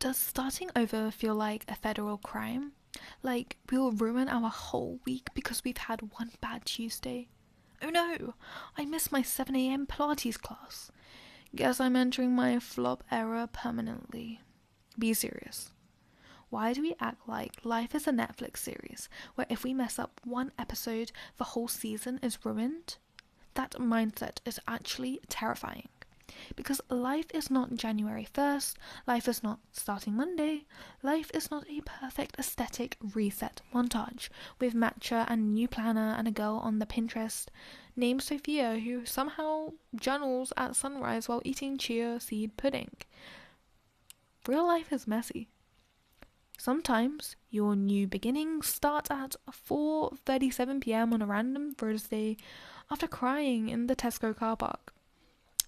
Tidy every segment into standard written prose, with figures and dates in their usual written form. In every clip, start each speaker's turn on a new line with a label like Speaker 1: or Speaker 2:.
Speaker 1: Does starting over feel like a federal crime? Like we'll ruin our whole week because we've had one bad Tuesday? Oh no, I missed my 7 a.m. Pilates class. Guess I'm entering my flop era permanently. Be serious. Why do we act like life is a Netflix series where if we mess up one episode, the whole season is ruined? That mindset is actually terrifying. Because life is not January 1st, life is not starting Monday, life is not a perfect aesthetic reset montage with matcha and a new planner and a girl on the Pinterest named Sophia who somehow journals at sunrise while eating chia seed pudding. Real life is messy. Sometimes your new beginnings start at 4:37 p.m. on a random Thursday after crying in the Tesco car park.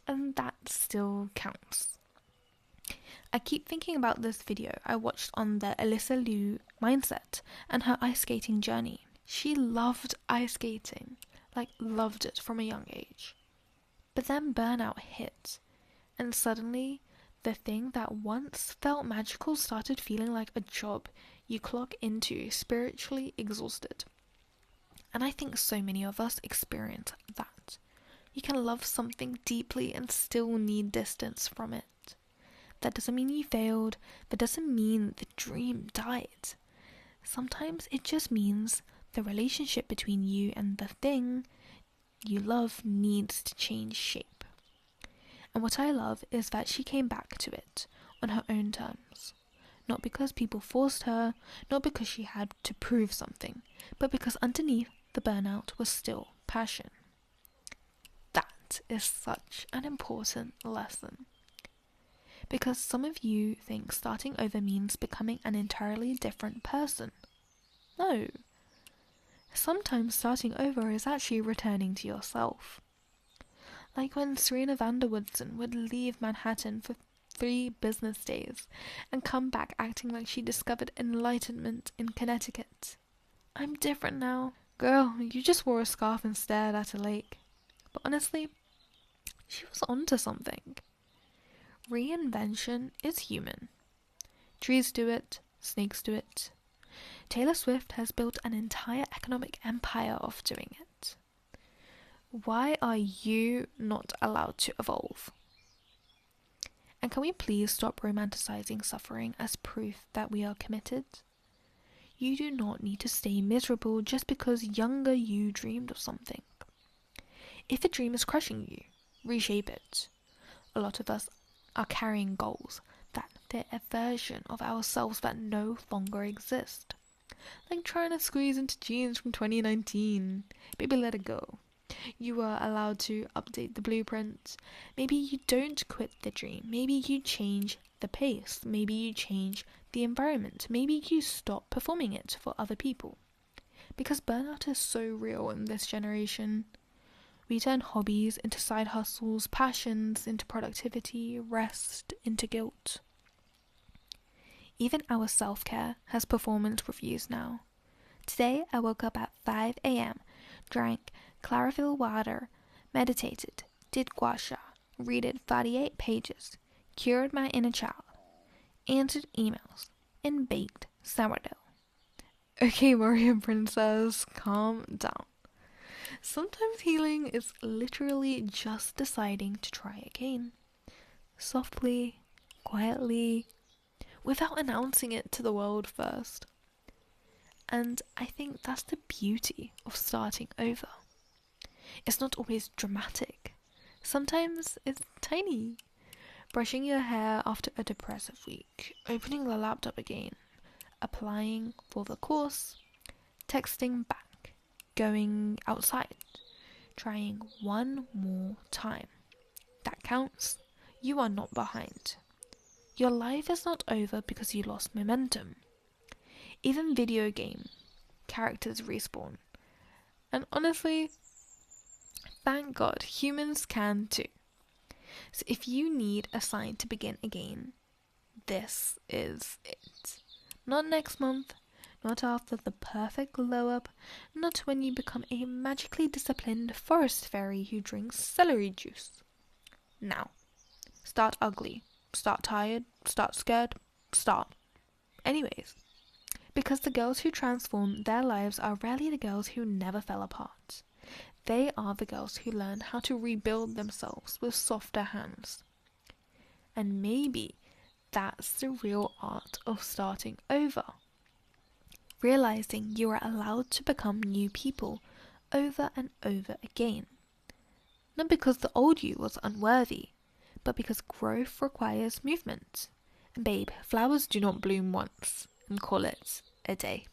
Speaker 1: And that still counts. I keep thinking about this video I watched on the Alyssa Liu mindset and her ice skating journey. She loved ice skating, like loved it from a young age. But then burnout hit, and suddenly the thing that once felt magical started feeling like a job you clock into spiritually exhausted. And I think so many of us experience that. You can love something deeply and still need distance from it. That doesn't mean you failed. That doesn't mean the dream died. Sometimes it just means the relationship between you and the thing you love needs to change shape. And what I love is that she came back to it on her own terms. Not because people forced her, not because she had to prove something, but because underneath the burnout was still passion. That is such an important lesson. Because some of you think starting over means becoming an entirely different person. No. Sometimes starting over is actually returning to yourself. Like when Serena van der Woodsen would leave Manhattan for 3 business days and come back acting like she discovered enlightenment in Connecticut. I'm different now. Girl, you just wore a scarf and stared at a lake. But honestly, she was onto something. Reinvention is human. Trees do it, snakes do it. Taylor Swift has built an entire economic empire of doing it. Why are you not allowed to evolve? And can we please stop romanticizing suffering as proof that we are committed? You do not need to stay miserable just because younger you dreamed of something. If a dream is crushing you, reshape it. A lot of us are carrying goals that fit a version of ourselves that no longer exist. Like trying to squeeze into jeans from 2019. Baby, let it go. You are allowed to update the blueprint. Maybe you don't quit the dream. Maybe you change the pace. Maybe you change the environment. Maybe you stop performing it for other people. Because burnout is so real in this generation. We turn hobbies into side hustles, passions into productivity, rest into guilt. Even our self-care has performance reviews now. Today I woke up at 5 a.m., drank chlorophyll water, meditated, did gua sha, read 48 pages, cured my inner child, answered emails, and baked sourdough. Okay, Warrior Princess, calm down. Sometimes healing is literally just deciding to try again. Softly, quietly, without announcing it to the world first. And I think that's the beauty of starting over. It's not always dramatic. Sometimes it's tiny. Brushing your hair after a depressive week, opening the laptop again, applying for the course, texting back, going outside, trying one more time. That counts. You are not behind. Your life is not over because you lost momentum. Even video game characters respawn. And honestly, thank God, humans can too. So if you need a sign to begin again, this is it. Not next month, not after the perfect glow up, not when you become a magically disciplined forest fairy who drinks celery juice. Now, start ugly, start tired, start scared, start. Anyways, because the girls who transform their lives are rarely the girls who never fell apart. They are the girls who learn how to rebuild themselves with softer hands. And maybe that's the real art of starting over. Realizing you are allowed to become new people over and over again. Not because the old you was unworthy, but because growth requires movement. And babe, flowers do not bloom once and call it a day.